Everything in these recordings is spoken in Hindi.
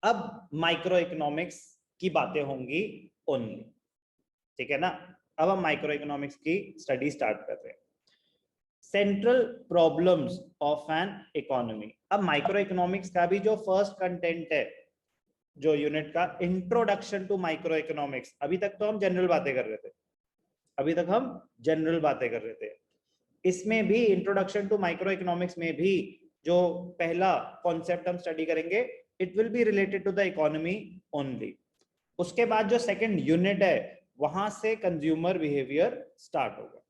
अब माइक्रो इकोनॉमिक्स की बातें होंगी ओनली, ठीक है ना। अब हम माइक्रो इकोनॉमिक्स की स्टडी स्टार्ट कर रहे हैं। Central problems of an economy. अब माइक्रो इकोनॉमिक्स का भी जो फर्स्ट कंटेंट है जो यूनिट का, इंट्रोडक्शन टू माइक्रो इकोनॉमिक्स। अभी तक तो हम जनरल बातें कर रहे थे, इसमें भी इंट्रोडक्शन टू माइक्रो इकोनॉमिक्स में भी जो पहला कॉन्सेप्ट हम स्टडी करेंगे, it will be related to the economy only. उसके बाद जो सेकंड यूनिट है वहां से कंज्यूमर बिहेवियर स्टार्ट होगा।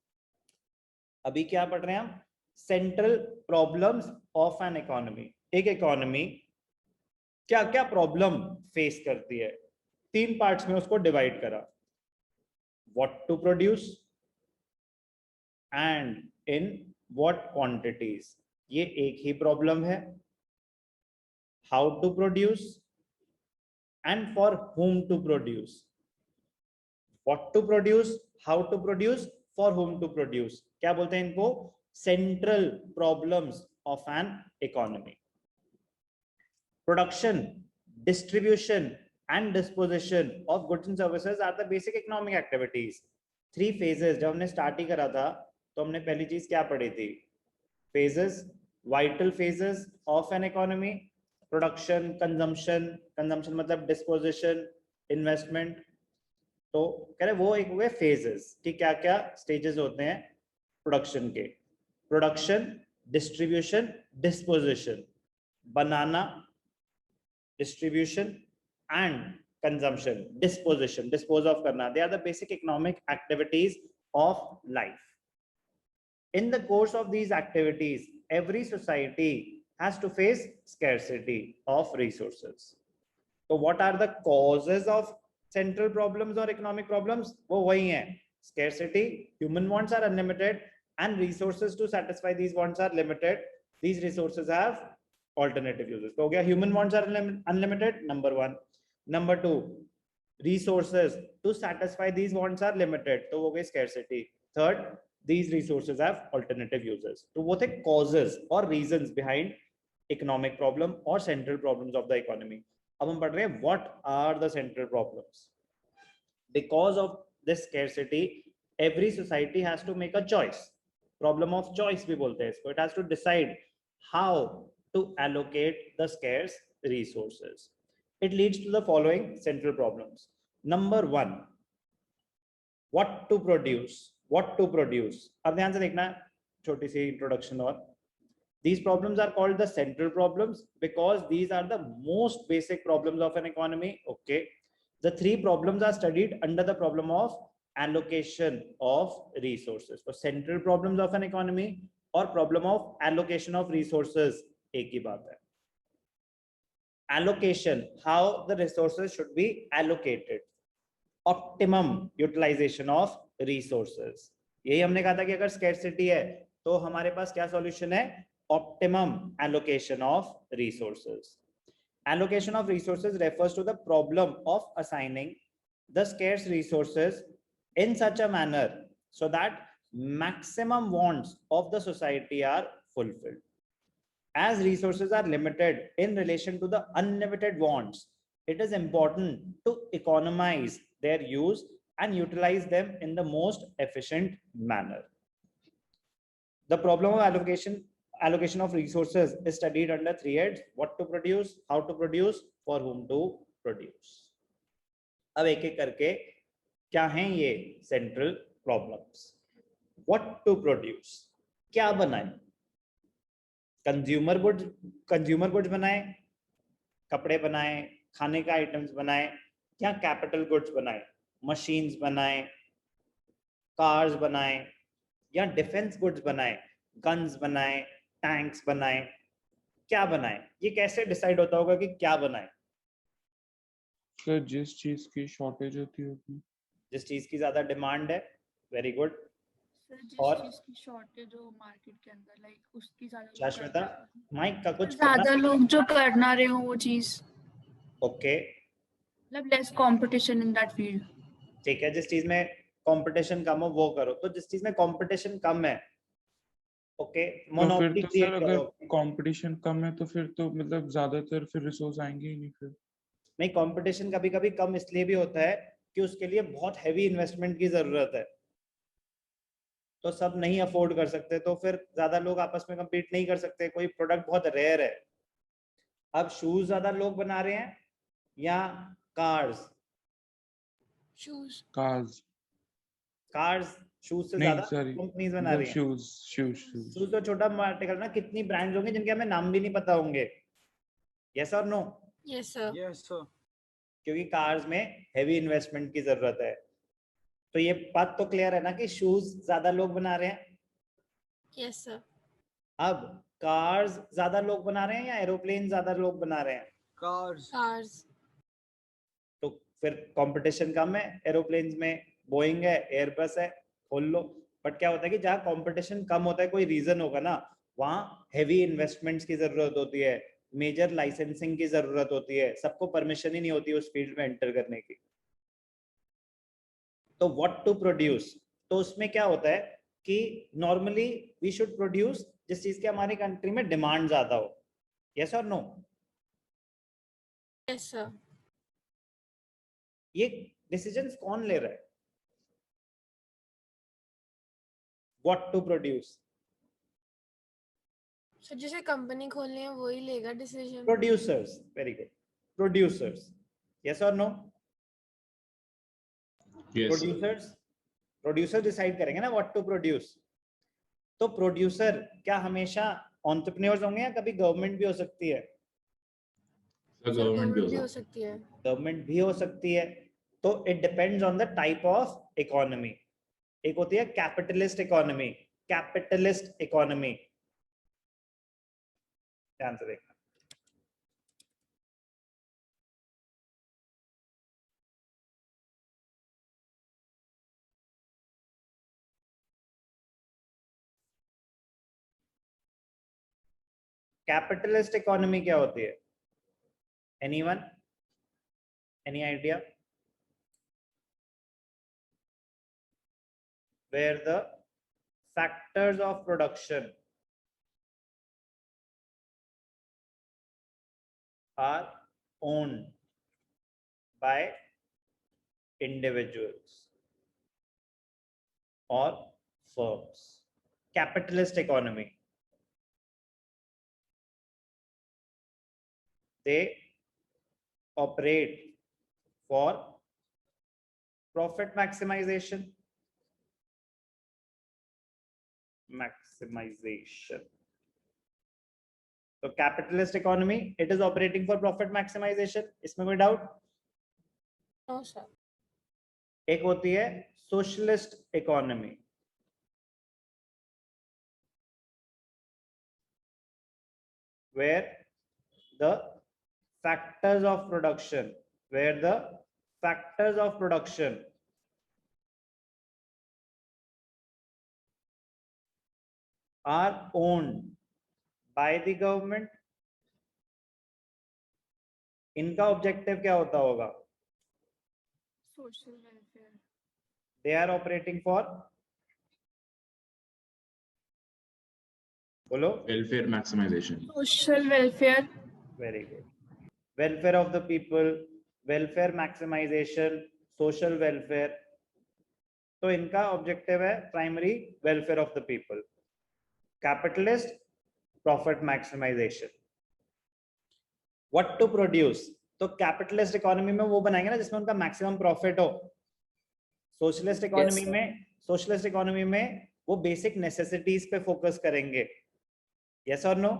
अभी क्या पढ़ रहे हैं हम? Central problems of an economy. एक इकोनॉमी क्या क्या प्रॉब्लम फेस करती है, 3 पार्ट्स में उसको डिवाइड करा। What to produce and in what quantities, ये एक ही प्रॉब्लम है। How to produce and for whom to produce. What to produce, how to produce, for whom to produce, क्या बोलते हैं इनको? Central problems of an economy. Production, distribution and disposition of goods and services are the basic economic activities. 3 phases. जब हमने स्टार्ट ही करा था तो हमने पहली चीज क्या पढ़ी थी? Phases, vital phases of an economy. Production, consumption मतलब डिस्पोजिशन, इन्वेस्टमेंट। तो कह रहे वो एक हुए फेजेस कि क्या क्या स्टेजेस होते हैं प्रोडक्शन के। प्रोडक्शन, डिस्ट्रीब्यूशन, डिस्पोजिशन, बनाना, distribution and consumption, disposition, dispose of करना। They are the basic economic activities of life. In the course of these activities, every society has to face scarcity of resources. So what are the causes of central problems or economic problems? वो वही हैं, scarcity, human wants are unlimited and resources to satisfy these wants are limited. These resources have alternative uses. तो हो गया human wants are unlimited, number 1. Number 2, resources to satisfy these wants are limited, तो हो गई scarcity. Third, these resources have alternative uses. तो वो थे causes और reasons behind economic problem or central problems of the economy. अब हम पढ़ रहे हैं what are the central problems. Because of this scarcity, every society has to make a choice. Problem of choice भी बोलते हैं इसको. It has to decide how to allocate the scarce resources. It leads to the following central problems. Number 1, what to produce. What to produce. अब ध्यान से देखना, छोटी सी इंट्रोडक्शन और these problems are called the central problems because these are the most basic problems of an economy. Okay, the 3 problems are studied under the problem of allocation of resources. So central problems of an economy और problem of allocation of resources एक ही बात है. Allocation, how the resources should be allocated. Optimum utilization of resources. यही हमने कहा था कि अगर scarcity है तो हमारे पास क्या solution है? Optimum allocation of resources. Allocation of resources refers to the problem of assigning the scarce resources in such a manner so that maximum wants of the society are fulfilled. As resources are limited in relation to the unlimited wants, it is important to economize their use and utilize them in the most efficient manner. The problem of allocation of resources is studied under 3 heads: what to produce, how to produce, for whom to produce. अब एक एक करके क्या हैं ये central problems. What to produce, क्या बनाए? कंज्यूमर गुड्स बनाए, कपड़े बनाए, खाने का आइटम्स बनाए, या कैपिटल गुड्स बनाए, मशीन्स बनाए, कार्स बनाए, या डिफेंस गुड्स बनाए, गन्स बनाए, टैंक्स बनाए, क्या बनाए? ये कैसे डिसाइड होता होगा कि क्या बनाए? सर जिस चीज की शॉर्टेज होती होगी, जिस चीज की ज्यादा डिमांड है. Very good. और चीज की शॉर्टेज हो मार्केट के अंदर, लाइक उसकी ज्यादा शाश्वता माइक का कुछ ज्यादा लोग जो करना रहे हो वो चीज. ओके, मतलब less competition in that field. ठीक है. जिस चीज में कंपटीशन कम हो वो करो। तो जिस चीज में कंपटीशन कम है, ओके, तो फिर मोनोपोली तो सर क्रिएट अगर करो। कंपटीशन कम है तो फिर तो मतलब ज्यादातर फिर रिसोर्स आएंगे ही नहीं फिर। नहीं, कंपटीशन कभी कभी कम इसलिए भी होता है कि उसके लिए बहुत हैवी इन्वेस्टमेंट की जरूरत है, तो सब नहीं अफोर्ड कर सकते, तो फिर ज्यादा लोग आपस में कम्पीट नहीं कर सकते, कोई प्रोडक्ट बहुत रेयर है। अब शूज ज्यादा लोग बना रहे हैं या cars? Shoes. Cars. Cars shoes से नहीं ज्यादा सॉरी, कंपनीज बना मतलब रही हैं। Shoes shoes shoes. शूज तो छोटा आर्टिकल ना, कितनी ब्रांड्स होंगे जिनके हमें नाम भी नहीं पता होंगे, यस और no? Yes sir. Yes, sir. क्योंकि कार्स में हैवी इन्वेस्टमेंट की जरूरत है। तो ये बात तो क्लियर है ना कि शूज ज्यादा लोग बना रहे हैं। Yes sir. अब कार्स ज्यादा लोग बना रहे हैं या एरोप्लेन ज्यादा लोग बना रहे हैं? Cars. कार्स। तो फिर कंपटीशन कम है एरोप्लेन्स में, बोइंग है, एयरबस है, खोल लो। बट क्या होता है कि जहाँ कंपटीशन कम होता है, कोई रीजन होगा ना, वहाँ हैवी इन्वेस्टमेंट्स की जरूरत होती है, मेजर लाइसेंसिंग की जरूरत होती है, सबको परमिशन ही नहीं होती उस फील्ड में एंटर करने की। तो व्हाट टू प्रोड्यूस, तो उसमें क्या होता है कि नॉर्मली वी शुड प्रोड्यूस जिस चीज की हमारी कंट्री में डिमांड ज्यादा हो, यस और नो? Yes sir. ये डिसीजंस कौन ले रहा है? What to produce? सर जिसे कंपनी खोलनी है वही लेगा decision. Producers, very good, producers, yes और no? Yes, sir. Producer decide करेंगे ना व्हाट टू प्रोड्यूस। तो प्रोड्यूसर क्या हमेशा एंटरप्रेन्योर्स होंगे या कभी गवर्नमेंट भी हो सकती है? सर सर गवर्नमेंट भी हो गवर्नमेंट भी हो सकता सकती है। गवर्नमेंट भी हो सकती है। तो it depends on the type of economy. एक होती है कैपिटलिस्ट इकोनॉमी, कैपिटलिस्ट इकोनॉमी, ध्यान से देखना। कैपिटलिस्ट इकोनॉमी क्या होती है? Anyone, any idea? Where the factors of production are owned by individuals or firms. Capitalist economy, they operate for profit maximization. So capitalist economy, it is operating for profit maximization, इसमें कोई doubt? No sir. एक होती है socialist economy, where the factors of production, where the factors of production are owned by the government. इनका ऑब्जेक्टिव क्या होता होगा? Social welfare. They are operating for, बोलो, welfare maximization. Social welfare. very good, welfare of the people, welfare maximization, social welfare। तो इनका ऑब्जेक्टिव है primary welfare of the people, capitalist profit maximisation. What to produce, तो कैपिटलिस्ट इकोनॉमी में वो बनाएंगे ना जिसमें उनका मैक्सिमम प्रॉफिट हो। सोशलिस्ट इकोनॉमी में वो बेसिक नेसेसिटीज पे फोकस करेंगे, यस और नो?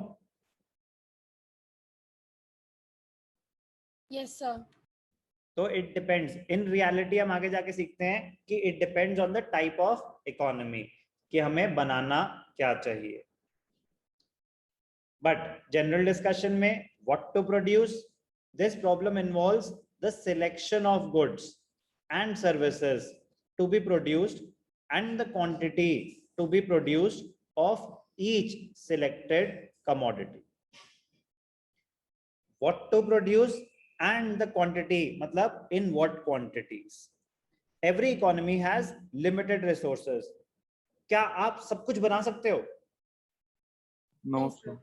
Yes sir. तो इट डिपेंड्स, इन रियलिटी हम आगे जाके सीखते हैं कि it depends on the type of economy, कि हमें बनाना क्या चाहिए। बट जनरल डिस्कशन में what to produce, this problem involves the selection of goods and services to be produced and the quantity to be produced of each selected commodity. What to produce and the quantity, मतलब in what quantities. Every economy has limited resources. क्या आप सब कुछ बना सकते हो? No, Yes, sir. sir.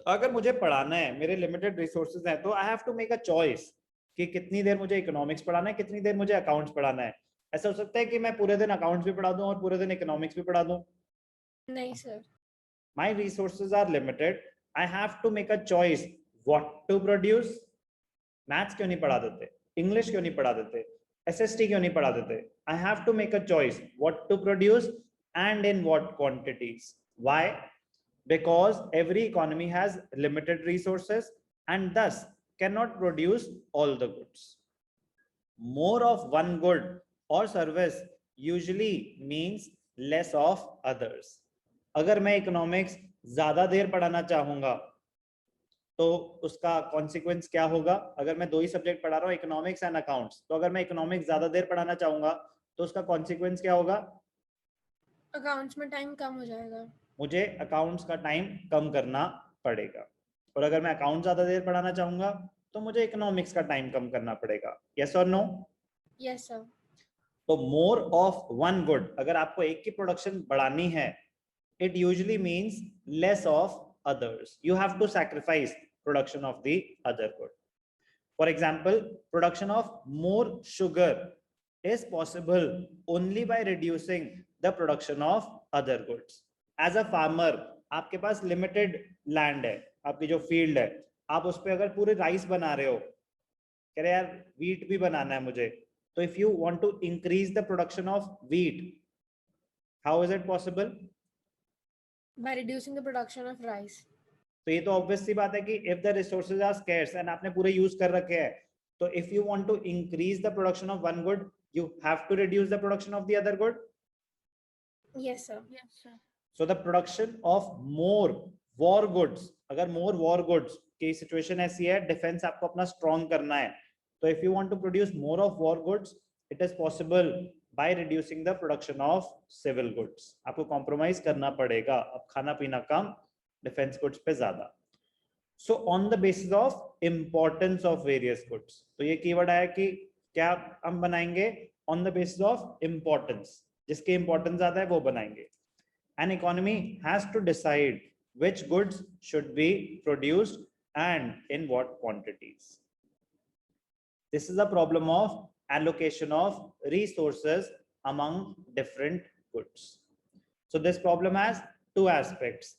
अगर मुझे पढ़ाना है, मेरे लिमिटेड रिसोर्सेज हैं, तो I have to make a choice कि कितनी देर मुझे इकोनॉमिक्स पढ़ाना है, कितनी देर मुझे अकाउंट्स पढ़ाना है. ऐसा हो सकता है कि मैं पूरे दिन अकाउंट्स भी पढ़ा दूं और पूरे दिन इकोनॉमिक्स भी पढ़ा दूं. नहीं sir. My resources are limited. I have to make a choice what to produce. Maths क्यों नहीं पढ़ा देते? इंग्लिश क्यों नहीं पढ़ा देते? SST क्यों नहीं पढ़ा देते? I have to make a choice what to produce and in what quantities. Why? Because every economy has limited resources and thus cannot produce all the goods. More of one good or service usually means less of others. अगर मैं इकोनॉमिक्स ज्यादा देर पढ़ाना चाहूंगा तो उसका कॉन्सिक्वेंस क्या होगा? अगर मैं दो ही सब्जेक्ट पढ़ा रहा हूँ, इकोनॉमिक्स एंड अकाउंट्स, तो अगर मैं इकोनॉमिक्स ज्यादा देर पढ़ाना चाहूंगा तो उसका कॉन्सिक्वेंस क्या होगा? अकाउंट्स में टाइम कम हो जाएगा. मुझे अकाउंट्स का टाइम कम करना पड़ेगा. और अगर मैं अकाउंट ज्यादा देर पढ़ाना चाहूंगा तो मुझे इकोनॉमिक्स का टाइम कम करना पड़ेगा. यस और नो? Yes sir. तो मोर ऑफ वन गुड, अगर आपको एक की प्रोडक्शन बढ़ानी है, it usually means less of others. You have to sacrifice production of the other good. For example, production of more sugar is possible only by reducing the production of other goods. As a farmer, आपके पास limited land है, आपकी जो field है, आप उस पे अगर पूरे राइस बना रहे हो, कह रहे यार wheat भी बनाना है मुझे, तो if you want to increase the production of wheat, how is it possible? By reducing the production of rice. तो ये तो ऑब्वियस सी बात है कि if the resources are scarce and आपने पूरे यूज कर रखे हैं, तो if you want to increase the production of one good, you have to reduce the production of the other good. Yes sir. Yes, sir. So the production of more war goods, अगर more war goods की सिचुएशन ऐसी है, डिफेंस आपको अपना स्ट्रॉन्ग करना है, तो if you want to produce more of war goods, it is possible by reducing the production of civil goods. आपको कॉम्प्रोमाइज करना पड़ेगा, अब खाना पीना कम, डिफेंस गुड्स पे ज्यादा. So on the basis of importance of various goods, तो ये कीवर्ड आया कि क्या हम बनाएंगे? On the basis of importance, जिसके importance ज्यादा है वो बनाएंगे. An economy has to decide which goods should be produced and in what quantities. This is a problem of allocation of resources among different goods. So this problem has two aspects: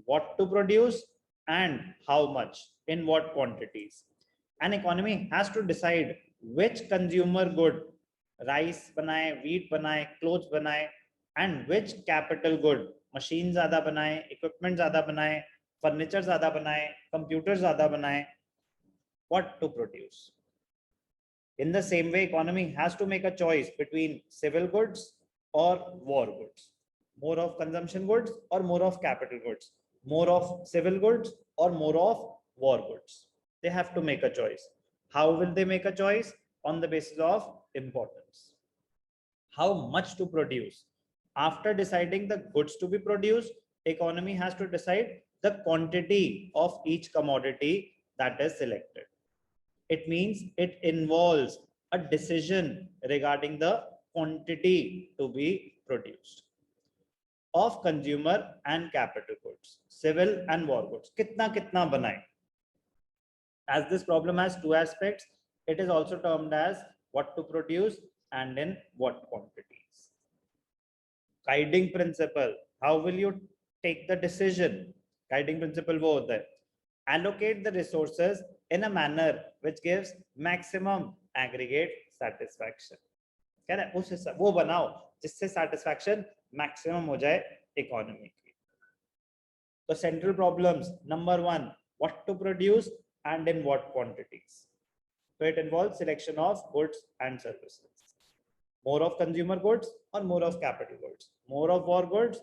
what to produce and how much, in what quantities. An economy has to decide which consumer good, rice बनाए, wheat बनाए, clothes बनाए, and which capital good, machine ज़्यादा बनाए, equipment ज़्यादा बनाए, furniture ज़्यादा बनाए, computer ज़्यादा बनाए, what to produce. In the same way, economy has to make a choice between civil goods or war goods, more of consumption goods or more of capital goods, more of civil goods or more of war goods. They have to make a choice. How will they make a choice? On the basis of importance. How much to produce? After deciding the goods to be produced, economy has to decide the quantity of each commodity that is selected. It means it involves a decision regarding the quantity to be produced of consumer and capital goods, civil and war goods. Kitna kitna banaye? As this problem has two aspects, it is also termed as what to produce and in what quantities. Guiding principle, how will you take the decision? Guiding principle wo hota hai, allocate the resources in a manner which gives maximum aggregate satisfaction. कह रहा है उस हिसाब वो बनाओ जिससे satisfaction maximum हो जाए economy की. तो central problems, number one, what to produce and in what quantities. So it involves selection of goods and services. More of consumer goods or more of capital goods, more of war goods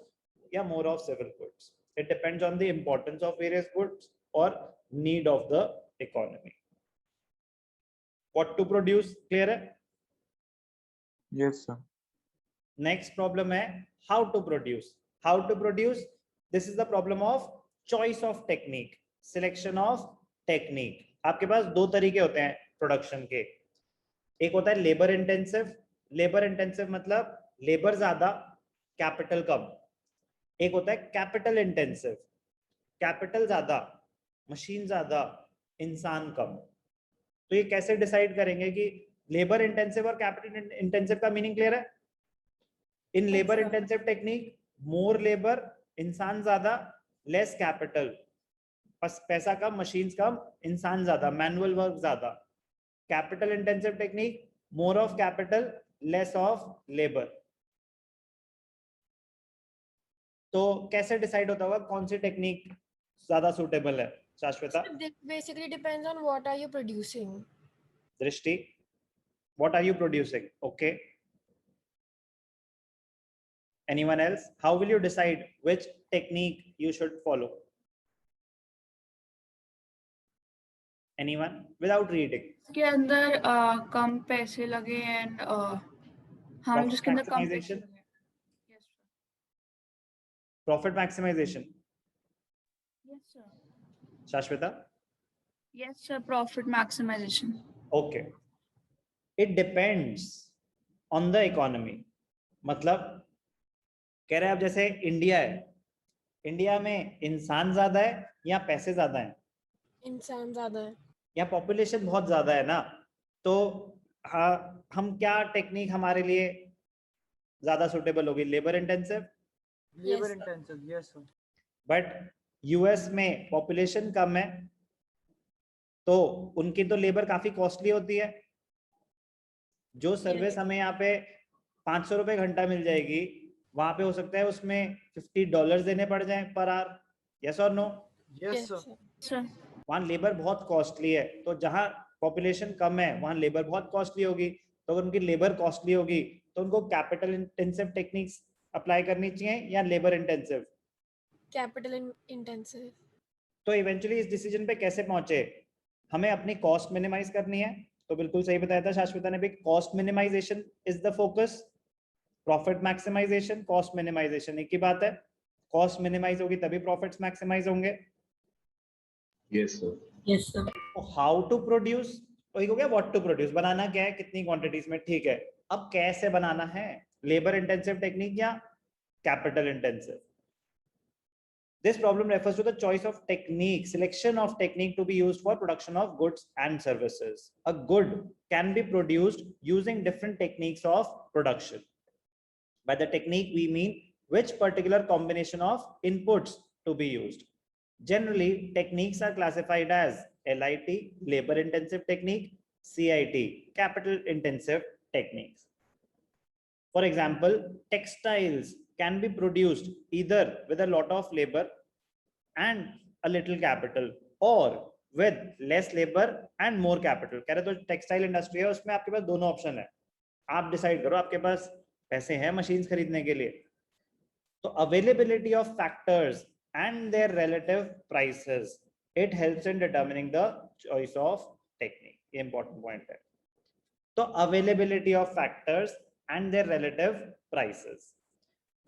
या more of civil goods. It depends on the importance of various goods or need of the economy. What to produce, clear hai? Yes, sir. Next problem hai how to produce. How to produce, this is the problem of choice of technique, selection of technique. आपके पास दो तरीके होते हैं प्रोडक्शन के. एक होता है लेबर इंटेंसिव लेबर इंटेंसिव मतलब लेबर ज्यादा, कैपिटल कम। एक होता है कैपिटल इंटेंसिव, कैपिटल ज्यादा, मशीन ज्यादा, इंसान कम। तो ये कैसे डिसाइड करेंगे कि लेबर इंटेंसिव और कैपिटल इंटेंसिव का मीनिंग क्लियर है? In labour intensive technique more labour, इंसान ज्यादा, लेस कैपिटल, पैसा कम, मशीन्स कम, इंसान ज्यादा, मैनुअल वर्क ज्यादा। Capital intensive technique more of capital, less of labour. तो कैसे डिसाइड होता होगा कौन सी टेक्निक ज्यादा सुटेबल है शाश्वता? Basically depends on what are you producing. दृष्टि, what are you producing? Okay. Anyone else? How will you decide which technique you should follow? Anyone? Without reading. के अंदर कम पैसे लगे एंड हाँ Profit जिसके अंदर कम पैसे maximization? लगे। Yes, sir. Profit maximization. Yes, sir. Shashwata? Yes, sir. Profit maximization. Okay. It depends on the economy. मतलब कह रहे हैं, अब जैसे इंडिया है, इंडिया में इंसान ज्यादा है या पैसे ज्यादा है? इंसान ज्यादा है। या पॉपुलेशन बहुत ज्यादा है ना, तो हम क्या टेक्निक हमारे लिए ज्यादा सुटेबल होगी? Labour intensive. Yes, intensive, yes sir. But US में पॉपुलेशन कम है, तो उनकी तो लेबर काफी कॉस्टली होती है। जो सर्विस हमें यहाँ पे 500 रुपए घंटा मिल जाएगी, वहां पे हो सकता है उसमें $50 देने पड़ जाए पर आवर। यस और no? Yes yes, sir. sir. Sir. वहां लेबर बहुत कॉस्टली है, तो जहां पॉपुलेशन कम है वहां लेबर बहुत कॉस्टली होगी। तो अगर उनकी लेबर कॉस्टली होगी तो उनको कैपिटल इंटेंसिव टेक्निक्स अप्लाई करनी चाहिए या लेबर इंटेंसिव? Capital intensive. तो इवेंचुअली इस डिसीजन पे कैसे पहुंचे? हमें अपनी कॉस्ट मिनिमाइज करनी है, तो बिल्कुल सही बताया था शाश्वता ने भी, cost minimisation is the focus. Profit maximisation, cost minimisation एक ही बात है। कॉस्ट मिनिमाइज होगी तभी प्रॉफिट्स मैक्सिमाइज होंगे। Yes, sir. Yes sir. How to produce, वही हो गया व्हाट टू प्रोड्यूस, बनाना क्या है, कितनी क्वांटिटीज में, ठीक है। अब कैसे बनाना है? लेबर इंटेंसिव टेक्निक या capital intensive? This problem refers to the choice of technique, selection of technique to be used for production of goods and services. A good can be produced using different techniques of production. By the technique, we mean which particular combination of inputs to be used. Generally, techniques are classified as LIT, labor intensive technique, CIT, capital intensive techniques. For example, textiles can be produced either with a lot of labor and a little capital or with less labor and more capital. कह रहे तो टेक्सटाइल इंडस्ट्री है, उसमें आपके पास दोनों ऑप्शन है, आप डिसाइड करो, आपके पास पैसे हैं मशीन्स खरीदने के लिए। तो availability of factors and their relative prices, it helps in determining the choice of technique. ये important point है। तो availability of factors and their relative prices.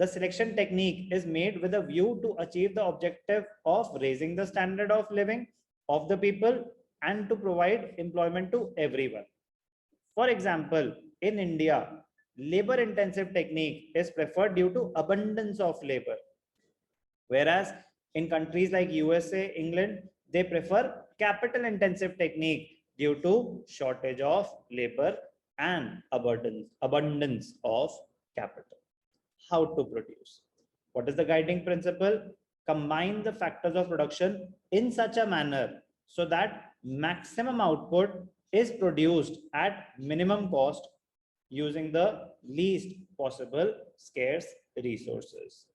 The selection technique is made with a view to achieve the objective of raising the standard of living of the people and to provide employment to everyone. For example, in India, labor intensive technique is preferred due to abundance of labor. Whereas in countries like USA, England, they prefer capital intensive technique due to shortage of labor and abundance of capital. How to produce? What is the guiding principle? Combine the factors of production in such a manner so that maximum output is produced at minimum cost using the least possible scarce resources.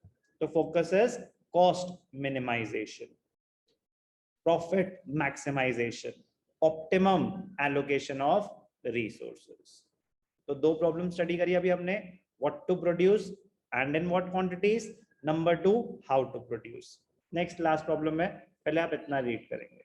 The focus is cost minimization, profit maximization, optimum allocation of resources. तो दो प्रॉब्लम स्टडी करी अभी हमने, what to produce and in what quantities. Number 2, how to produce. Next last problem है, पहले आप इतना रीड करेंगे।